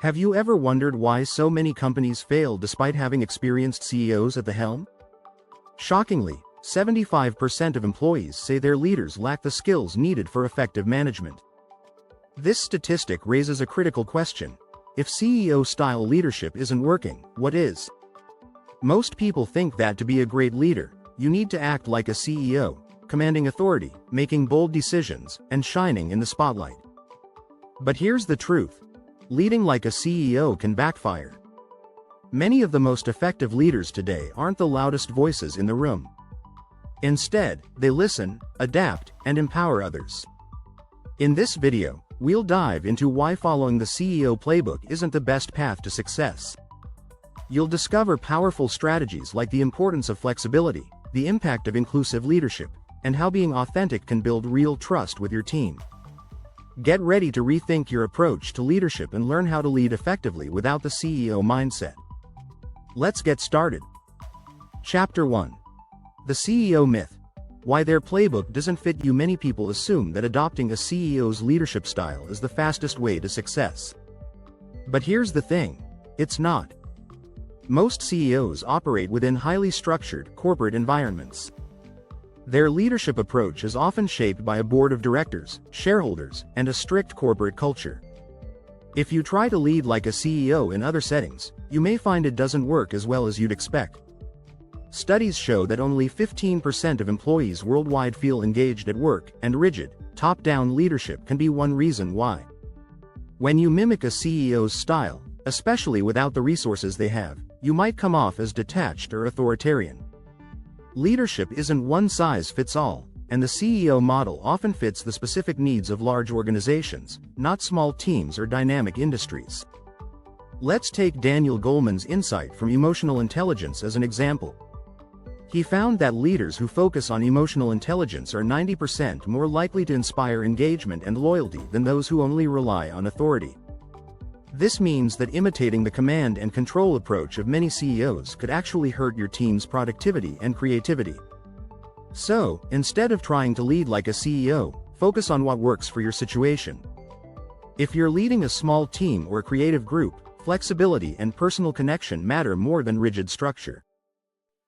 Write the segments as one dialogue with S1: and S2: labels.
S1: Have you ever wondered why so many companies fail despite having experienced CEOs at the helm? Shockingly, 75% of employees say their leaders lack the skills needed for effective management. This statistic raises a critical question. If CEO-style leadership isn't working, what is? Most people think that to be a great leader, you need to act like a CEO, commanding authority, making bold decisions, and shining in the spotlight. But here's the truth. Leading like a CEO can backfire. Many of the most effective leaders today aren't the loudest voices in the room. Instead, they listen, adapt, and empower others. In this video, we'll dive into why following the CEO playbook isn't the best path to success. You'll discover powerful strategies like the importance of flexibility, the impact of inclusive leadership, and how being authentic can build real trust with your team. Get ready to rethink your approach to leadership and learn how to lead effectively without the CEO mindset. Let's get started. Chapter 1. The CEO Myth. Why their playbook doesn't fit you. Many people assume that adopting a CEO's leadership style is the fastest way to success. But here's the thing. It's not. Most CEOs operate within highly structured, corporate environments. Their leadership approach is often shaped by a board of directors, shareholders, and a strict corporate culture. If you try to lead like a CEO in other settings, you may find it doesn't work as well as you'd expect. Studies show that only 15% of employees worldwide feel engaged at work, and rigid, top-down leadership can be one reason why. When you mimic a CEO's style, especially without the resources they have, you might come off as detached or authoritarian. Leadership isn't one size fits all, and the CEO model often fits the specific needs of large organizations, not small teams or dynamic industries. Let's take Daniel Goleman's insight from emotional intelligence as an example. He found that leaders who focus on emotional intelligence are 90% more likely to inspire engagement and loyalty than those who only rely on authority. This means that imitating the command and control approach of many CEOs could actually hurt your team's productivity and creativity. So, instead of trying to lead like a CEO, focus on what works for your situation. If you're leading a small team or creative group, flexibility and personal connection matter more than rigid structure.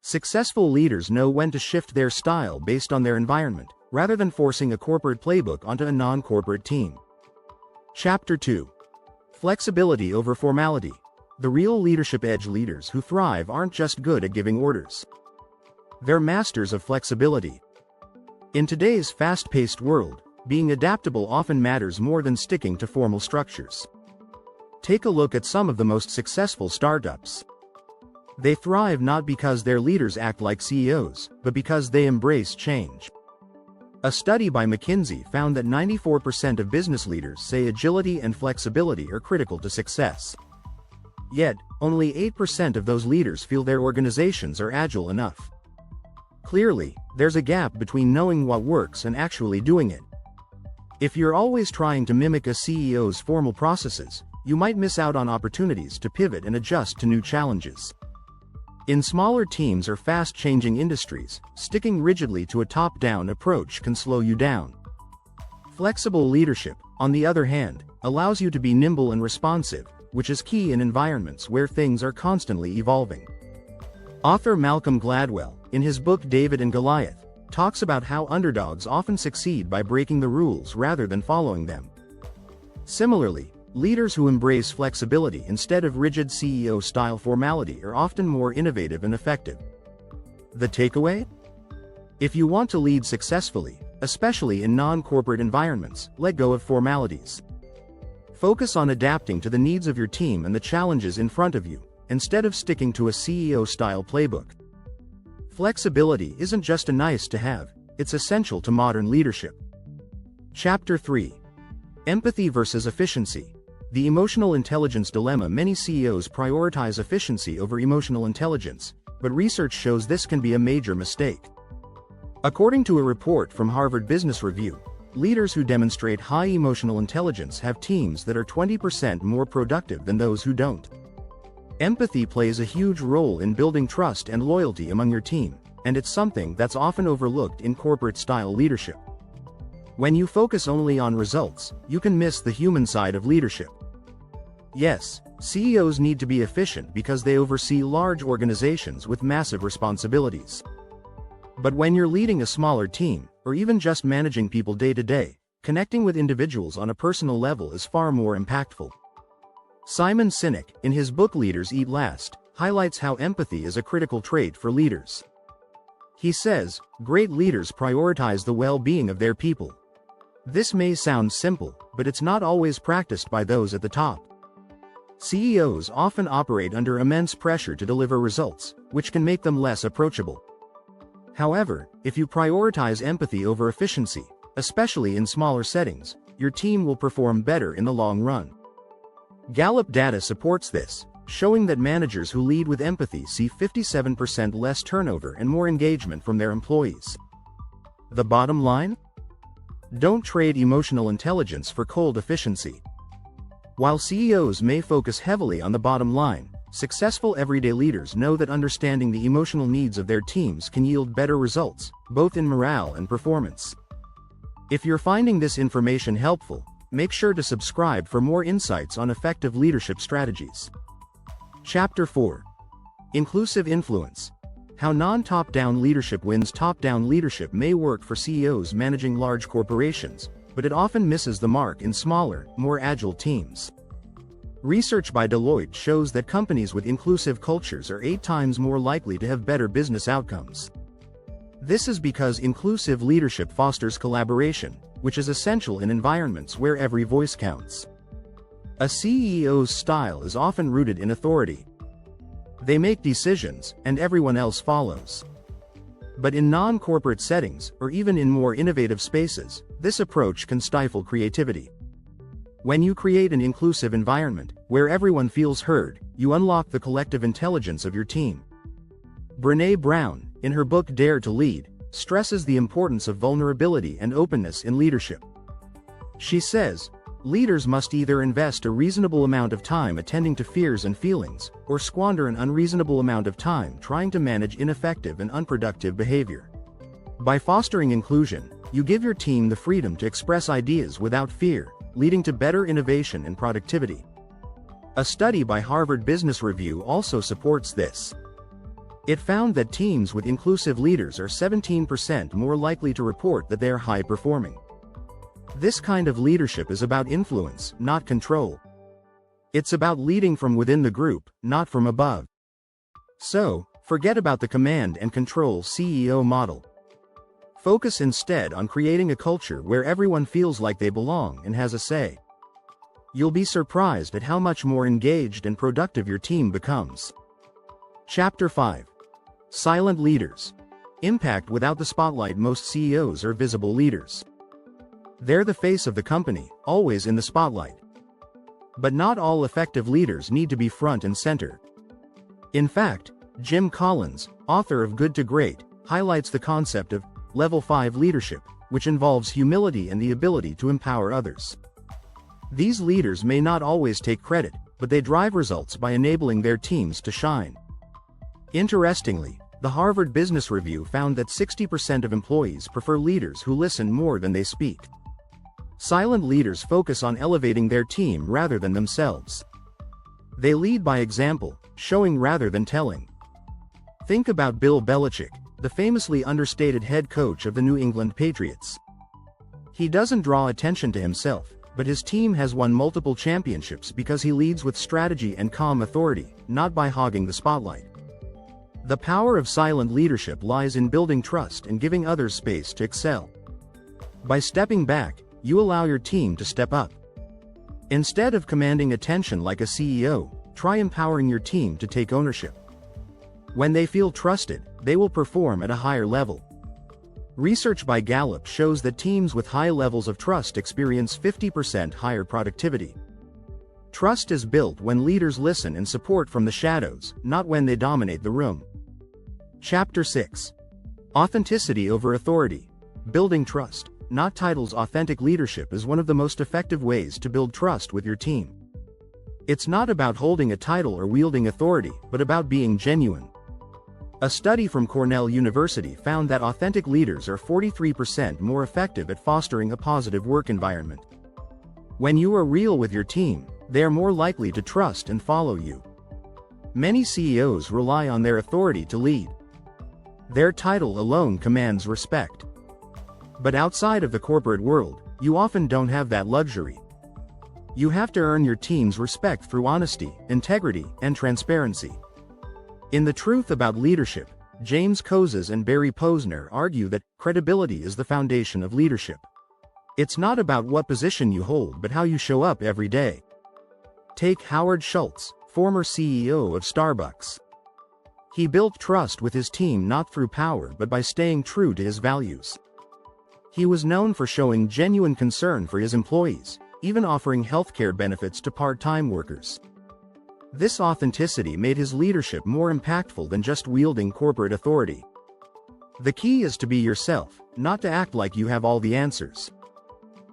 S1: Successful leaders know when to shift their style based on their environment, rather than forcing a corporate playbook onto a non-corporate team. Chapter 2. Flexibility over formality. The real leadership edge. Leaders who thrive aren't just good at giving orders. They're masters of flexibility. In today's fast-paced world, being adaptable often matters more than sticking to formal structures. Take a look at some of the most successful startups. They thrive not because their leaders act like CEOs, but because they embrace change. A study by McKinsey found that 94% of business leaders say agility and flexibility are critical to success. Yet, only 8% of those leaders feel their organizations are agile enough. Clearly, there's a gap between knowing what works and actually doing it. If you're always trying to mimic a CEO's formal processes, you might miss out on opportunities to pivot and adjust to new challenges. In smaller teams or fast-changing industries, sticking rigidly to a top-down approach can slow you down. Flexible leadership, on the other hand, allows you to be nimble and responsive, which is key in environments where things are constantly evolving. Author Malcolm Gladwell, in his book David and Goliath, talks about how underdogs often succeed by breaking the rules rather than following them. Similarly, leaders who embrace flexibility instead of rigid CEO-style formality are often more innovative and effective. The takeaway? If you want to lead successfully, especially in non-corporate environments, let go of formalities. Focus on adapting to the needs of your team and the challenges in front of you, instead of sticking to a CEO-style playbook. Flexibility isn't just a nice to have, it's essential to modern leadership. Chapter 3. Empathy versus efficiency. The emotional intelligence dilemma. Many CEOs prioritize efficiency over emotional intelligence, but research shows this can be a major mistake. According to a report from Harvard Business Review, leaders who demonstrate high emotional intelligence have teams that are 20% more productive than those who don't. Empathy plays a huge role in building trust and loyalty among your team, and it's something that's often overlooked in corporate-style leadership. When you focus only on results, you can miss the human side of leadership. Yes, CEOs need to be efficient because they oversee large organizations with massive responsibilities. But when you're leading a smaller team, or even just managing people day to day, connecting with individuals on a personal level is far more impactful. Simon Sinek, in his book Leaders Eat Last, highlights how empathy is a critical trait for leaders. He says, "Great leaders prioritize the well-being of their people." This may sound simple, but it's not always practiced by those at the top. CEOs often operate under immense pressure to deliver results, which can make them less approachable. However, if you prioritize empathy over efficiency, especially in smaller settings, your team will perform better in the long run. Gallup data supports this, showing that managers who lead with empathy see 57% less turnover and more engagement from their employees. The bottom line? Don't trade emotional intelligence for cold efficiency. While CEOs may focus heavily on the bottom line, successful everyday leaders know that understanding the emotional needs of their teams can yield better results, both in morale and performance. If you're finding this information helpful, make sure to subscribe for more insights on effective leadership strategies. Chapter 4. Inclusive Influence. How non-top-down leadership wins. Top-down leadership may work for CEOs managing large corporations, but it often misses the mark in smaller, more agile teams. Research by Deloitte shows that companies with inclusive cultures are 8 times more likely to have better business outcomes. This is because inclusive leadership fosters collaboration, which is essential in environments where every voice counts. A CEO's style is often rooted in authority. They make decisions, and everyone else follows. But in non-corporate settings, or even in more innovative spaces, this approach can stifle creativity. When you create an inclusive environment, where everyone feels heard, you unlock the collective intelligence of your team. Brené Brown, in her book Dare to Lead, stresses the importance of vulnerability and openness in leadership. She says, "Leaders must either invest a reasonable amount of time attending to fears and feelings, or squander an unreasonable amount of time trying to manage ineffective and unproductive behavior." By fostering inclusion, you give your team the freedom to express ideas without fear, leading to better innovation and productivity. A study by Harvard Business Review also supports this. It found that teams with inclusive leaders are 17% more likely to report that they are high-performing. This kind of leadership is about influence, not control. It's about leading from within the group, not from above. So, forget about the command and control CEO model. Focus instead on creating a culture where everyone feels like they belong and has a say. You'll be surprised at how much more engaged and productive your team becomes. Chapter 5. Silent Leaders. Impact without the spotlight. Most CEOs are visible leaders. They're the face of the company, always in the spotlight. But not all effective leaders need to be front and center. In fact, Jim Collins, author of Good to Great, highlights the concept of Level 5 leadership, which involves humility and the ability to empower others. These leaders may not always take credit, but they drive results by enabling their teams to shine. Interestingly, the Harvard Business Review found that 60% of employees prefer leaders who listen more than they speak. Silent leaders focus on elevating their team rather than themselves. They lead by example, showing rather than telling. Think about Bill Belichick, the famously understated head coach of the New England Patriots. He doesn't draw attention to himself, but his team has won multiple championships because he leads with strategy and calm authority, not by hogging the spotlight. The power of silent leadership lies in building trust and giving others space to excel. By stepping back, you allow your team to step up. Instead of commanding attention like a CEO, try empowering your team to take ownership. When they feel trusted, they will perform at a higher level. Research by Gallup shows that teams with high levels of trust experience 50% higher productivity. Trust is built when leaders listen and support from the shadows, not when they dominate the room. Chapter 6. Authenticity over authority. Building trust, not titles. Authentic leadership is one of the most effective ways to build trust with your team. It's not about holding a title or wielding authority, but about being genuine. A study from Cornell University found that authentic leaders are 43% more effective at fostering a positive work environment. When you are real with your team, they are more likely to trust and follow you. Many CEOs rely on their authority to lead. Their title alone commands respect. But outside of the corporate world, you often don't have that luxury. You have to earn your team's respect through honesty, integrity, and transparency. In The Truth About Leadership, James Kozes and Barry Posner argue that credibility is the foundation of leadership. It's not about what position you hold but how you show up every day. Take Howard Schultz, former CEO of Starbucks. He built trust with his team not through power but by staying true to his values. He was known for showing genuine concern for his employees, even offering healthcare benefits to part-time workers. This authenticity made his leadership more impactful than just wielding corporate authority. The key is to be yourself, not to act like you have all the answers.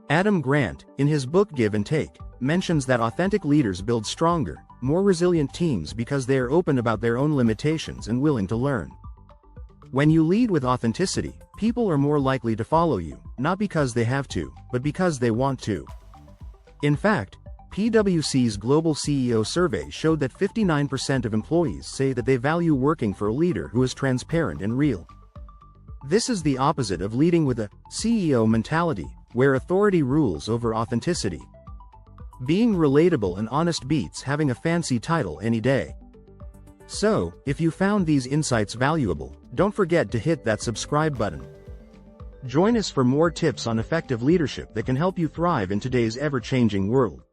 S1: Adam Grant, in his book Give and Take, mentions that authentic leaders build stronger, more resilient teams because they are open about their own limitations and willing to learn. When you lead with authenticity, people are more likely to follow you, not because they have to, but because they want to. In fact, PwC's Global CEO Survey showed that 59% of employees say that they value working for a leader who is transparent and real. This is the opposite of leading with a CEO mentality, where authority rules over authenticity. Being relatable and honest beats having a fancy title any day. So, if you found these insights valuable, don't forget to hit that subscribe button. Join us for more tips on effective leadership that can help you thrive in today's ever-changing world.